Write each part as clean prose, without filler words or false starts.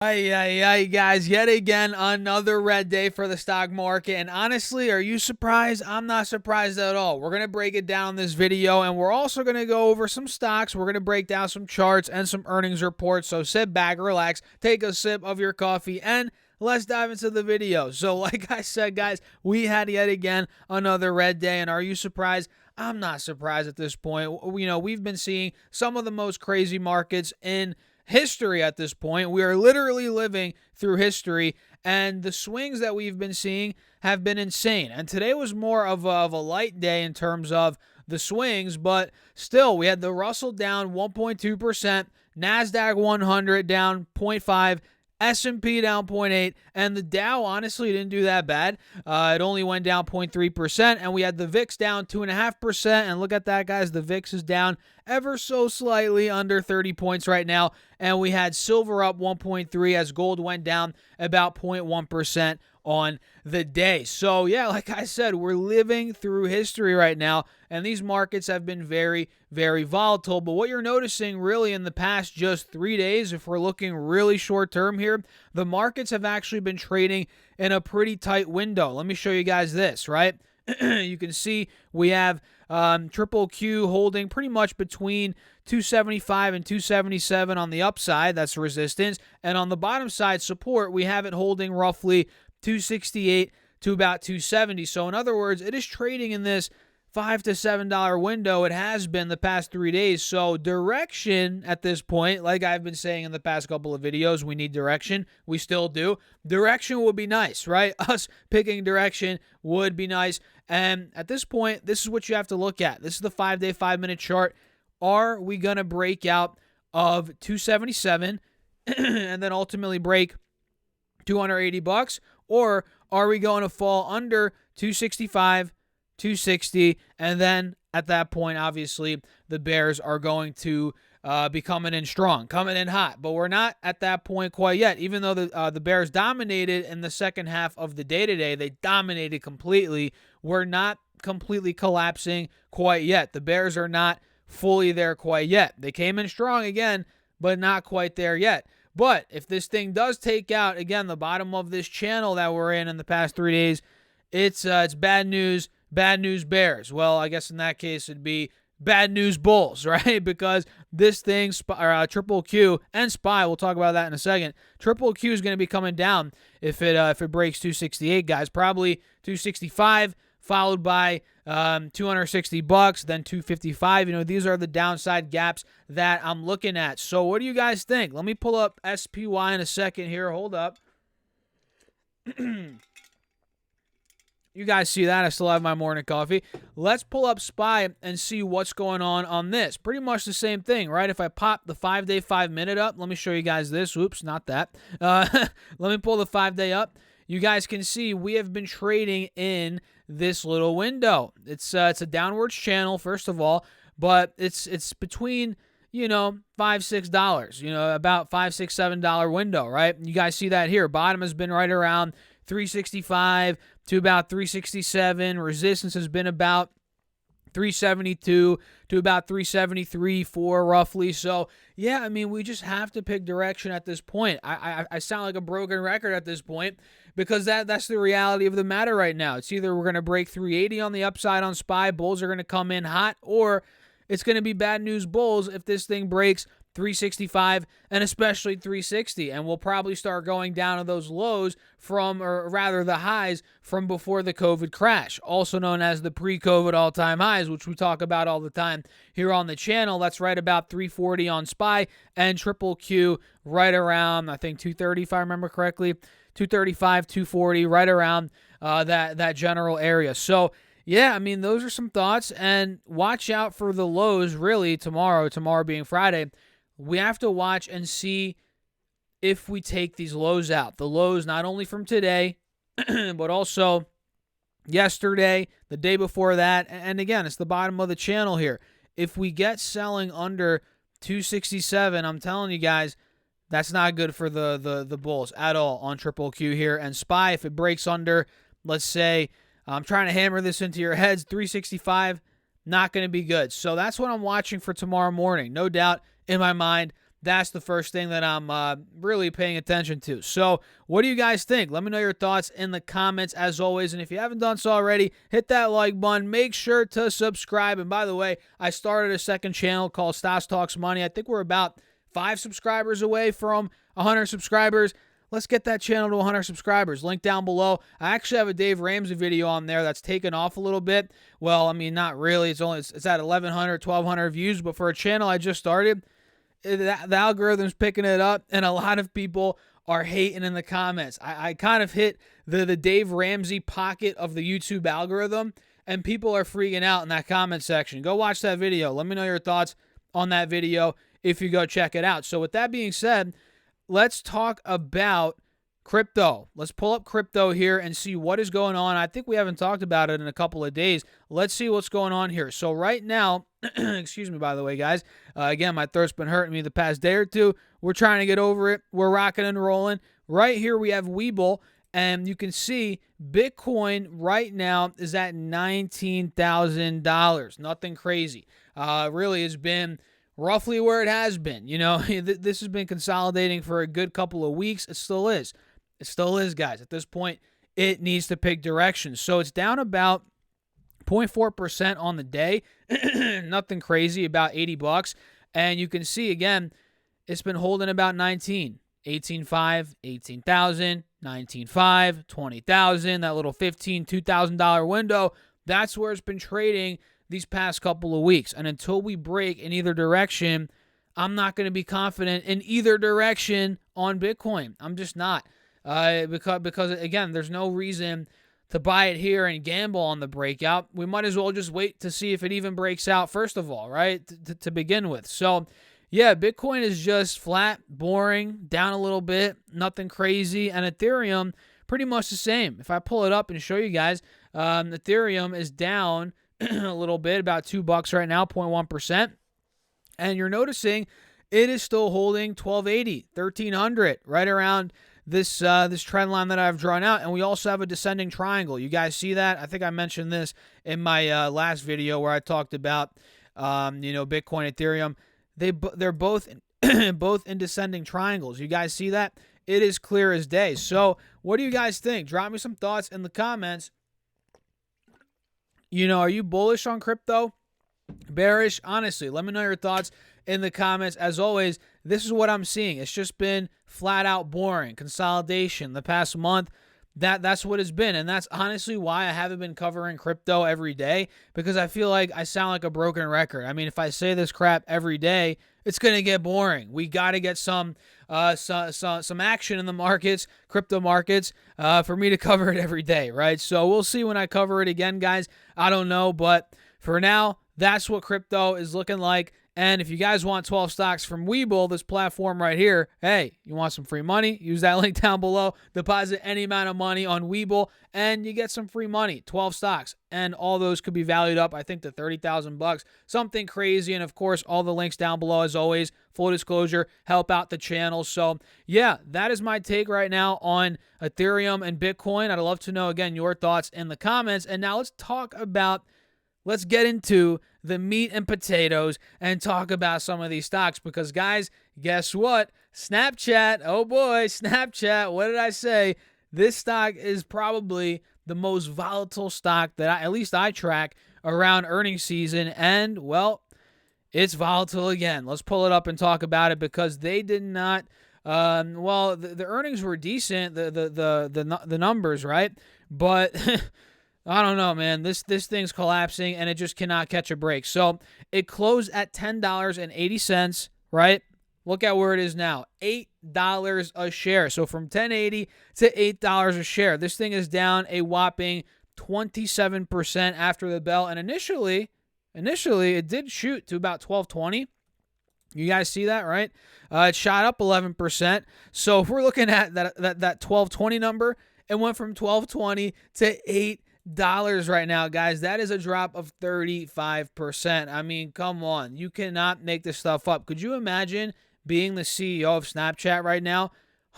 Ay, ay, ay, guys, yet again, another red day for the stock market. And honestly, are you surprised? I'm not surprised at all. We're going to break it down in this video, and we're also going to go over some stocks. We're going to break down some charts and some earnings reports. So sit back, relax, take a sip of your coffee, and let's dive into the video. So like I said, guys, we had yet again another red day. And are you surprised? I'm not surprised at this point. We've been seeing some of the most crazy markets in history at this point. We are literally living through history, and the swings that we've been seeing have been insane. And today was more of a light day in terms of the swings, but still, we had the Russell down 1.2%, NASDAQ 100 down 0.5%, S&P down 0.8%, and the Dow honestly didn't do that bad. It only went down 0.3%, and we had the VIX down 2.5%, and look at that, guys. The VIX is down ever so slightly under 30 points right now, and we had silver up 1.3% as gold went down about 0.1% on the day. So yeah, like I said, we're living through history right now, and these markets have been very, very volatile. But what you're noticing really in the past just 3 days, if we're looking really short term here, the markets have actually been trading in a pretty tight window. Let me show you guys this, right? You can see we have triple Q holding pretty much between 275 and 277 on the upside. That's resistance. And on the bottom side, support, we have it holding roughly 268 to about 270. So in other words, it is trading in this $5 to $7 window. It has been the past 3 days. So direction at this point, like I've been saying in the past couple of videos, we need direction. We still do. Direction would be nice, right? Us picking direction would be nice. And at this point, this is what you have to look at. This is the 5-day, 5-minute chart. Are we going to break out of 277 and then ultimately break $280? Or are we going to fall under 265, 260, and then at that point, obviously, the bears are going to be coming in strong, coming in hot. But we're not at that point quite yet. Even though the bears dominated in the second half of the day today, they dominated completely. We're not completely collapsing quite yet. The bears are not fully there quite yet. They came in strong again, but not quite there yet. But if this thing does take out, again, the bottom of this channel that we're in the past 3 days, it's bad news bears. Well, I guess in that case, it'd be bad news bulls, right? Because this thing, triple Q and SPY, we'll talk about that in a second. Triple Q is going to be coming down if it breaks 268, guys. Probably 265, followed by $260, then $255. These are the downside gaps that I'm looking at. So what do you guys think? Let me pull up SPY in a second here. Hold up. You guys see that? I still have my morning coffee. Let's pull up SPY and see what's going on this. Pretty much the same thing, right? If I pop the 5-day, 5-minute up, let me show you guys this. Oops, not that. Let me pull the 5-day up. You guys can see we have been trading in this little window. It's a downwards channel, first of all, but it's between $5, $6, about $5, $6, $7 window, right? You guys see that here. Bottom has been right around 365 to about 367. Resistance has been about 372 to about 373, 4 roughly. So yeah, we just have to pick direction at this point. I sound like a broken record at this point because that's the reality of the matter right now. It's either we're going to break 380 on the upside on SPY, bulls are going to come in hot, or it's going to be bad news bulls if this thing breaks 365 and especially 360, and we'll probably start going down to those lows or rather the highs from before the COVID crash, also known as the pre-COVID all-time highs, which we talk about all the time here on the channel. That's right about 340 on SPY, and triple Q right around, I think 230 if I remember correctly, 235, 240, right around that general area. So yeah, those are some thoughts, and watch out for the lows really tomorrow being Friday. We have to watch and see if we take these lows out. The lows not only from today, but also yesterday, the day before that. And again, it's the bottom of the channel here. If we get selling under 267, I'm telling you guys, that's not good for the bulls at all on triple Q here. And SPY, if it breaks under, let's say, I'm trying to hammer this into your heads, 365, not going to be good. So that's what I'm watching for tomorrow morning. No doubt in my mind, that's the first thing that I'm really paying attention to. So what do you guys think? Let me know your thoughts in the comments as always. And if you haven't done so already, hit that like button. Make sure to subscribe. And by the way, I started a second channel called Stas Talks Money. I think we're about 5 subscribers away from 100 subscribers. Let's get that channel to 100 subscribers. Link down below. I actually have a Dave Ramsey video on there that's taken off a little bit. Well, I mean, not really. It's at 1,100, 1,200 views. But for a channel I just started, the algorithm's picking it up, and a lot of people are hating in the comments. I kind of hit the Dave Ramsey pocket of the YouTube algorithm, and people are freaking out in that comment section. Go watch that video. Let me know your thoughts on that video if you go check it out. So with that being said, let's talk about crypto. Let's pull up crypto here and see what is going on. I think we haven't talked about it in a couple of days. Let's see what's going on here. So right now, excuse me, by the way, guys. Again, my throat's been hurting me the past day or two. We're trying to get over it. We're rocking and rolling. Right here we have Webull, and you can see Bitcoin right now is at $19,000. Nothing crazy. Really has been roughly where it has been. You know, this has been consolidating for a good couple of weeks. It still is. It still is, guys. At this point, it needs to pick direction. So it's down about 0.4% on the day. Nothing crazy, about $80. And you can see, again, it's been holding about 18.5, 18,000, 19.5, 20,000, that little $15,000, $2,000 window. That's where it's been trading these past couple of weeks. And until we break in either direction, I'm not going to be confident in either direction on Bitcoin. I'm just not. Because again, there's no reason to buy it here and gamble on the breakout. We might as well just wait to see if it even breaks out, first of all, right, to begin with. So, yeah, Bitcoin is just flat, boring, down a little bit, nothing crazy. And Ethereum, pretty much the same. If I pull it up and show you guys, Ethereum is down a little bit, about $2 right now, 0.1%. And you're noticing it is still holding 1280, 1300, right around this trend line that I've drawn out. And we also have a descending triangle. You guys see that? I think I mentioned this in my last video where I talked about Bitcoin, Ethereum. They're both both in descending triangles. You guys see that? It is clear as day. So what do you guys think? Drop me some thoughts in the comments. Are you bullish on crypto? Bearish? Honestly, let me know your thoughts in the comments. As always, this is what I'm seeing. It's just been flat out boring. Consolidation the past month. That's what it's been. And that's honestly why I haven't been covering crypto every day, because I feel like I sound like a broken record. I mean, if I say this crap every day, it's going to get boring. We got to get some action in the markets, crypto markets, for me to cover it every day, right? So we'll see when I cover it again, guys. I don't know, but for now, that's what crypto is looking like. And if you guys want 12 stocks from Webull, this platform right here, hey, you want some free money? Use that link down below. Deposit any amount of money on Webull, and you get some free money, 12 stocks. And all those could be valued up, I think, to $30,000, something crazy. And, of course, all the links down below, as always. Full disclosure, help out the channel. So, yeah, that is my take right now on Ethereum and Bitcoin. I'd love to know, again, your thoughts in the comments. And now let's get into the meat and potatoes and talk about some of these stocks, because, guys, guess what? Snapchat, oh boy, Snapchat, what did I say? This stock is probably the most volatile stock that at least I track around earnings season, and, well, it's volatile again. Let's pull it up and talk about it, because they did not, the earnings were decent, the numbers, right? But I don't know, man. This thing's collapsing, and it just cannot catch a break. So it closed at $10.80, right? Look at where it is now, $8 a share. So from $10.80 to $8 a share. This thing is down a whopping 27% after the bell. And initially, it did shoot to about $12.20. You guys see that, right? It shot up 11%. So if we're looking at that $12.20 number, it went from $12.20 to $8 right now, guys. That is a drop of 35%. I mean, come on. You cannot make this stuff up. Could you imagine being the CEO of Snapchat right now?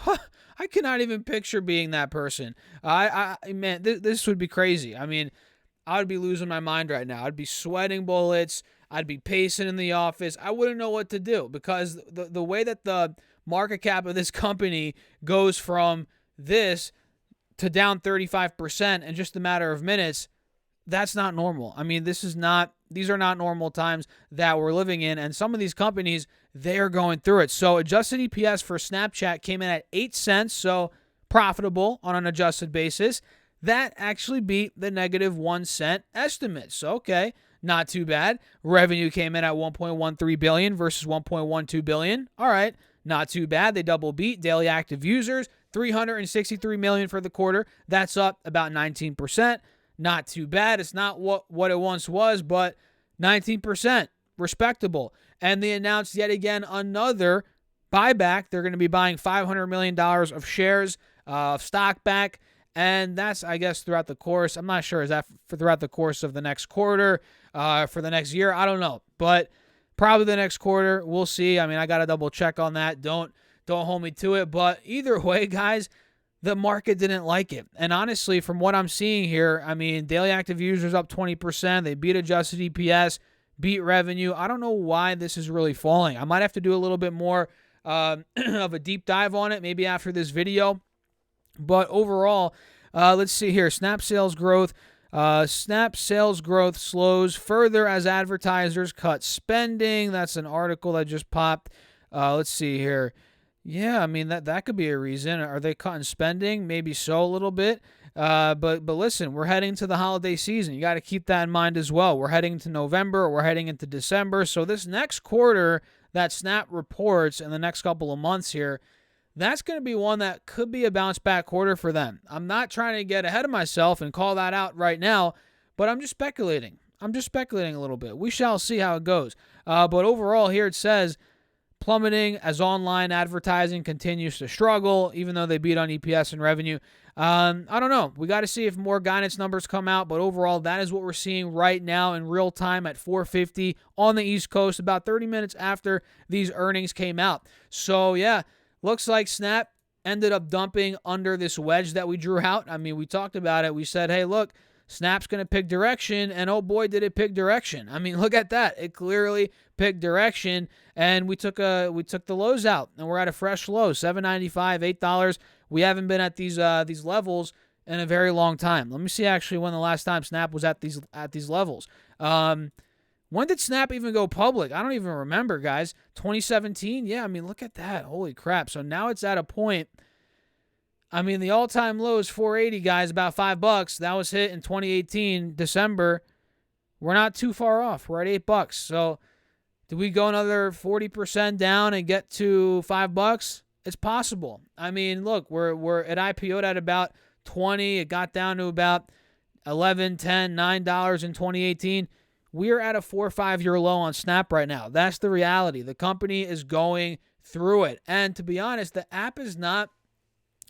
I cannot even picture being that person. Man, this would be crazy. I mean, I would be losing my mind right now. I'd be sweating bullets. I'd be pacing in the office. I wouldn't know what to do because the way that the market cap of this company goes from this to down 35% in just a matter of minutes, that's not normal. I mean, these are not normal times that we're living in. And some of these companies, they are going through it. So adjusted EPS for Snapchat came in at 8 cents. So profitable on an adjusted basis. That actually beat the negative 1 cent estimate. So, okay, not too bad. Revenue came in at $1.13 billion versus $1.12 billion. All right, not too bad. They double beat. Daily active users, 363 million for the quarter. That's up about 19%. Not too bad. It's not what it once was, but 19%. Respectable. And they announced yet again another buyback. They're going to be buying $500 million of shares of stock back. And that's, I guess, throughout the course. I'm not sure. Is that for throughout the course of the next quarter, for the next year? I don't know. But probably the next quarter. We'll see. I mean, I got to double check on that. Don't hold me to it. But either way, guys, the market didn't like it. And honestly, from what I'm seeing here, I mean, daily active users up 20%. They beat adjusted EPS, beat revenue. I don't know why this is really falling. I might have to do a little bit more of a deep dive on it, maybe after this video. But overall, let's see here. Snap sales growth slows further as advertisers cut spending. That's an article that just popped. Let's see here. Yeah, I mean, that could be a reason. Are they cutting spending? Maybe so, a little bit. But listen, we're heading to the holiday season. You got to keep that in mind as well. We're heading to November. We're heading into December. So this next quarter that Snap reports in the next couple of months here, that's going to be one that could be a bounce back quarter for them. I'm not trying to get ahead of myself and call that out right now, but I'm just speculating. a little bit. We shall see how it goes. But overall, here it says plummeting as online advertising continues to struggle, even though they beat on EPS and revenue. I don't know. We got to see if more guidance numbers come out, but overall, that is what we're seeing right now in real time at 4:50 on the East Coast, about 30 minutes after these earnings came out. So, yeah. Looks like Snap ended up dumping under this wedge that we drew out. I mean, we talked about it. We said, hey, look, Snap's going to pick direction, and oh boy, did it pick direction. I mean, look at that. It clearly picked direction, and we took the lows out, and we're at a fresh low, $7.95, $8. We haven't been at these levels in a very long time. Let me see actually when the last time Snap was at these levels. When did Snap even go public? I don't even remember, guys. 2017? Yeah, I mean, look at that. Holy crap. So now it's at a point. I mean, the all-time low is 480, guys, about $5. That was hit in 2018, December. We're not too far off. We're at $8. So do we go another 40% down and get to $5? It's possible. I mean, look, we're at IPO'd at about 20. It got down to about $11, $10, $9 in 2018. We're at a 4 or 5 year low on Snap right now. That's the reality. The company is going through it. And to be honest, the app is not,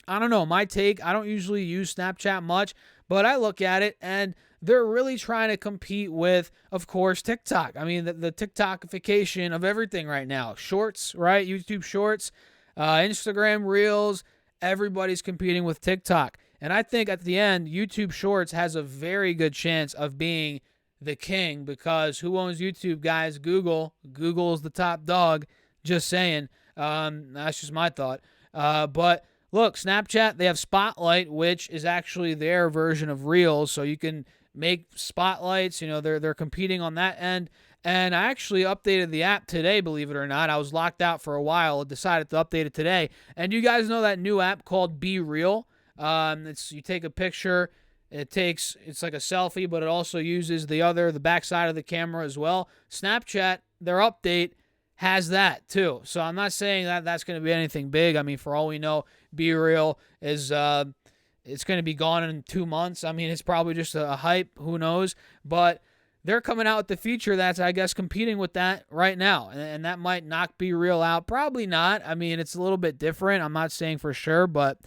I don't know, my take. I don't usually use Snapchat much, but I look at it and they're really trying to compete with, of course, TikTok. I mean, the TikTokification of everything right now. Shorts, right? YouTube Shorts, Instagram Reels. Everybody's competing with TikTok. And I think at the end, YouTube Shorts has a very good chance of being the king, because who owns YouTube, guys? Google. Google's the top dog. Just saying. That's just my thought. But look, Snapchat, they have Spotlight, which is actually their version of Reels. So you can make spotlights. You know, they're competing on that end. And I actually updated the app today, believe it or not. I was locked out for a while. I decided to update it today. And you guys know that new app called Be Real? You take a picture. It's like a selfie, but it also uses the back side of the camera as well. Snapchat, their update has that too. So I'm not saying that that's going to be anything big. I mean, for all we know, Be Real is it's going to be gone in 2 months. I mean, it's probably just a hype. Who knows? But they're coming out with the feature that's, I guess, competing with that right now. And that might knock Be Real out. Probably not. I mean, it's a little bit different. I'm not saying for sure, but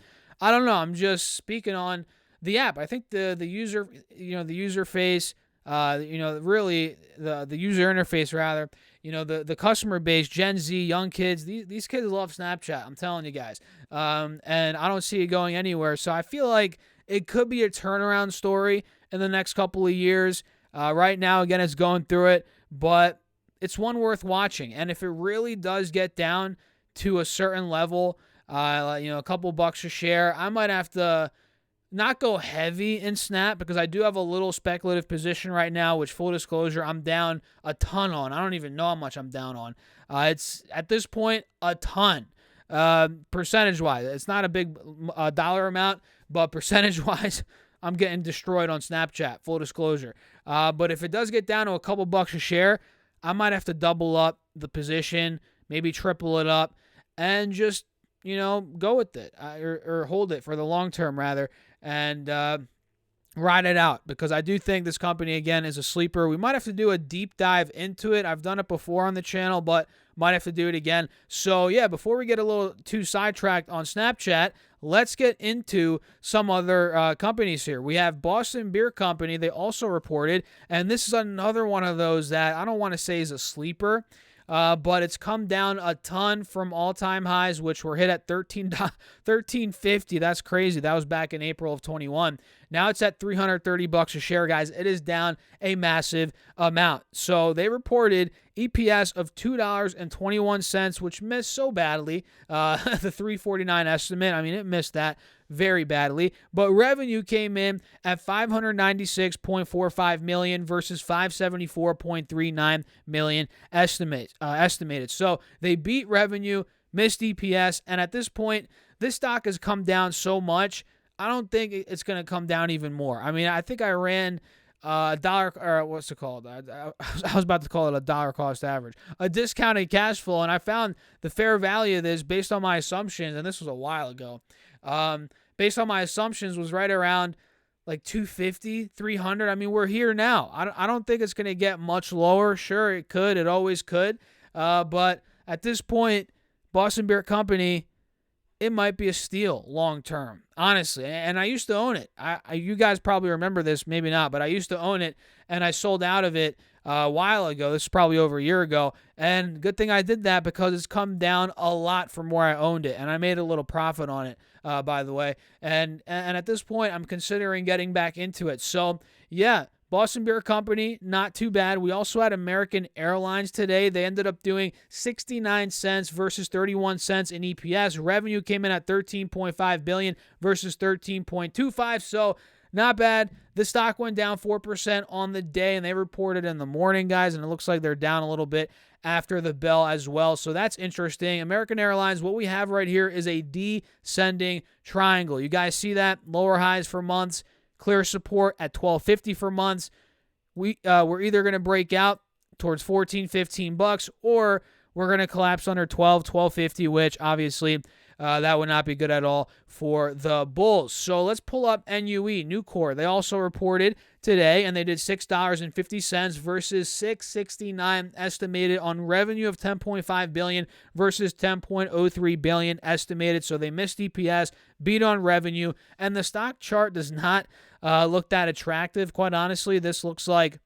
I don't know. I'm just speaking on the app. I think the user, the user face, really the user interface rather, the customer base, Gen Z, young kids, these kids love Snapchat. I'm telling you guys. And I don't see it going anywhere. So I feel like it could be a turnaround story in the next couple of years. Right now, again, it's going through it, but it's one worth watching. And if it really does get down to a certain level, a couple bucks a share, I might have to not go heavy in Snap because I do have a little speculative position right now, which, full disclosure, I'm down a ton on. I don't even know how much I'm down on. It's at this point a ton. Percentage-wise, it's not a big dollar amount, but percentage-wise, I'm getting destroyed on Snapchat, full disclosure. But if it does get down to a couple bucks a share, I might have to double up the position, maybe triple it up, and just, go with it or hold it for the long term, rather, and ride it out, because I do think this company, again, is a sleeper. We might have to do a deep dive into it. I've done it before on the channel, but might have to do it again. So, yeah, before we get a little too sidetracked on Snapchat, let's get into some other companies here. We have Boston Beer Company. They also reported, and this is another one of those that I don't want to say is a sleeper, but it's come down a ton from all-time highs, which were hit at $13.50. That's crazy. That was back in April of 21. Now it's at $330 a share, guys. It is down a massive amount. So they reported EPS of $2.21, which missed so badly. The $3.49 estimate, I mean, it missed that very badly. But revenue came in at $596.45 million versus $574.39 million estimated. So they beat revenue, missed EPS, and at this point, this stock has come down so much, I don't think it's going to come down even more. I mean, I think I ran a dollar, or what's it called? I was about to call it a dollar cost average, a discounted cash flow, and I found the fair value of this based on my assumptions, and this was a while ago, based on my assumptions was right around like 250, 300. I mean, we're here now. I don't think it's going to get much lower. Sure, it could. It always could. But at this point, Boston Beer Company, it might be a steal long term, honestly. And I used to own it. You guys probably remember this, maybe not, but I used to own it, and I sold out of it a while ago. This is probably over a year ago. And good thing I did that, because it's come down a lot from where I owned it, and I made a little profit on it, by the way. And at this point, I'm considering getting back into it. So, yeah, Boston Beer Company, not too bad. We also had American Airlines today. They ended up doing 69 cents versus 31 cents in EPS. Revenue came in at $13.5 billion versus $13.25. So not bad. The stock went down 4% on the day, and they reported in the morning, guys, and it looks like they're down a little bit after the bell as well. So that's interesting. American Airlines, what we have right here is a descending triangle. You guys see that? Lower highs for months. Clear support at $12.50 for months. We're either going to break out towards $14-15, or we're going to collapse under $12.50, which obviously that would not be good at all for the bulls. So let's pull up NUE, Nucor. They also reported today, and they did $6.50 versus $6.69 estimated on revenue of $10.5 billion versus $10.03 billion estimated. So they missed EPS, beat on revenue, and the stock chart does not look that attractive. Quite honestly, this looks like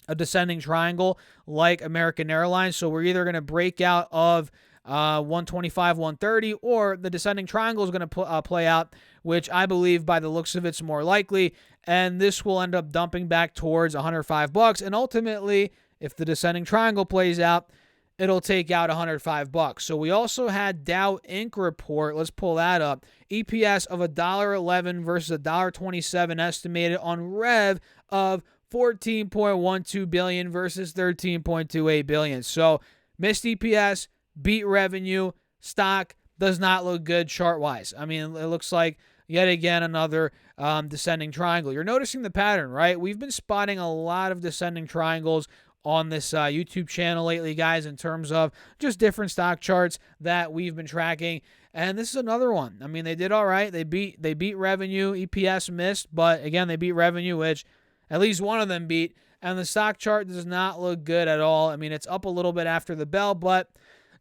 a descending triangle like American Airlines. So we're either going to break out of 125, 130, or the descending triangle is going to play out, which I believe by the looks of it's more likely, and this will end up dumping back towards $105, and ultimately, if the descending triangle plays out, it'll take out $105. So we also had Dow Inc. report. Let's pull that up. EPS of $1.11 versus $1.27 estimated on rev of $14.12 billion versus $13.28 billion. So missed EPS, beat revenue, stock does not look good chart-wise. I mean, it looks like, yet again, another descending triangle. You're noticing the pattern, right? We've been spotting a lot of descending triangles on this YouTube channel lately, guys, in terms of just different stock charts that we've been tracking. And this is another one. I mean, they did all right. They beat revenue. EPS missed, but again, they beat revenue, which at least one of them beat. And the stock chart does not look good at all. I mean, it's up a little bit after the bell, but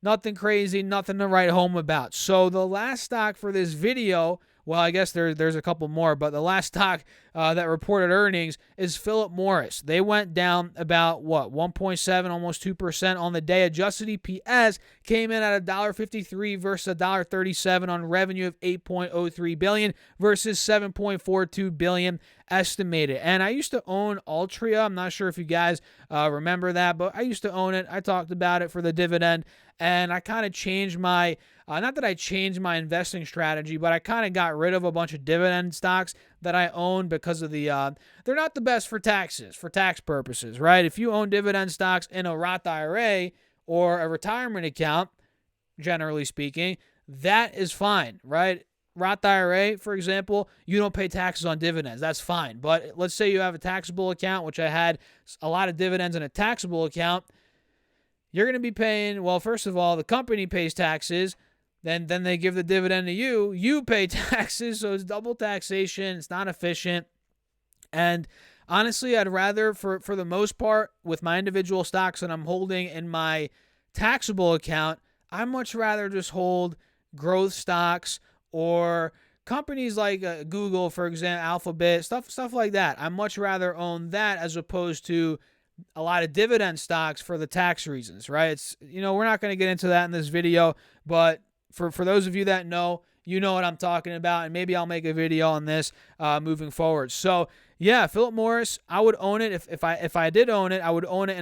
Nothing crazy, nothing to write home about. So the last stock for this video, well, I guess there's a couple more, but the last stock that reported earnings is Philip Morris. They went down about, 1.7, almost 2% on the day. Adjusted EPS came in at $1.53 versus $1.37 on revenue of $8.03 billion versus $7.42 billion estimated. And I used to own Altria. I'm not sure if you guys remember that, but I used to own it. I talked about it for the dividend, and I kind of changed my not that I changed my investing strategy, but I kind of got rid of a bunch of dividend stocks that I own because of the they're not the best for taxes, for tax purposes, right? If you own dividend stocks in a Roth IRA or a retirement account, generally speaking, that is fine, right? Roth IRA, for example, you don't pay taxes on dividends. That's fine. But let's say you have a taxable account, which I had a lot of dividends in a taxable account. You're going to be paying, well, first of all, the company pays taxes. Then they give the dividend to you. You pay taxes, so it's double taxation. It's not efficient. And honestly, I'd rather, for the most part, with my individual stocks that I'm holding in my taxable account, I'd much rather just hold growth stocks or companies like Google, for example, Alphabet, stuff like that. I'd much rather own that as opposed to a lot of dividend stocks for the tax reasons, right? It's, we're not going to get into that in this video, but for those of you that know, you know what I'm talking about, and maybe I'll make a video on this moving forward. So yeah, Philip Morris, I would own it if I did own it. I would own it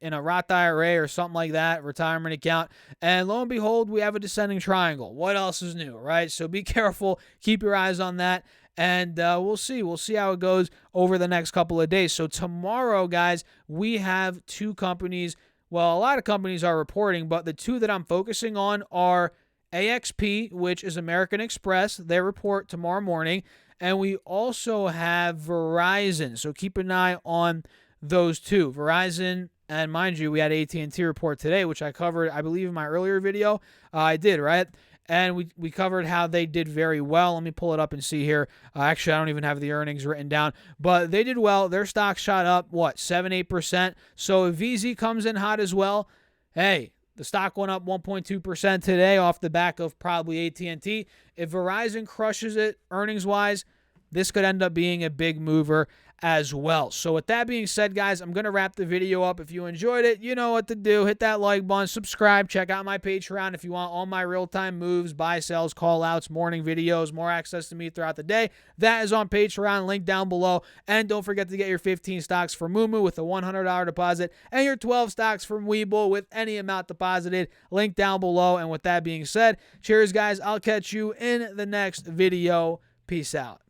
in a Roth IRA or something like that, retirement account. And lo and behold, we have a descending triangle. What else is new, right? So be careful, keep your eyes on that. And we'll see how it goes over the next couple of days. So tomorrow, guys, we have two companies. Well, a lot of companies are reporting, but the two that I'm focusing on are AXP, which is American Express. They report tomorrow morning. And we also have Verizon. So keep an eye on those two. Verizon, and mind you, we had AT&T report today, which I covered, I believe, in my earlier video. I did, right? And we covered how they did very well. Let me pull it up and see here. Actually, I don't even have the earnings written down. But they did well. Their stock shot up, 7-8%. So if VZ comes in hot as well, hey, the stock went up 1.2% today off the back of probably AT&T. If Verizon crushes it earnings-wise, this could end up being a big mover as well. So with that being said, guys, I'm going to wrap the video up. If you enjoyed it, you know what to do. Hit that like button, subscribe, check out my Patreon if you want all my real-time moves, buy, sells, call-outs, morning videos, more access to me throughout the day. That is on Patreon, link down below. And don't forget to get your 15 stocks from Moomoo with a $100 deposit and your 12 stocks from Webull with any amount deposited, link down below. And with that being said, cheers, guys. I'll catch you in the next video. Peace out.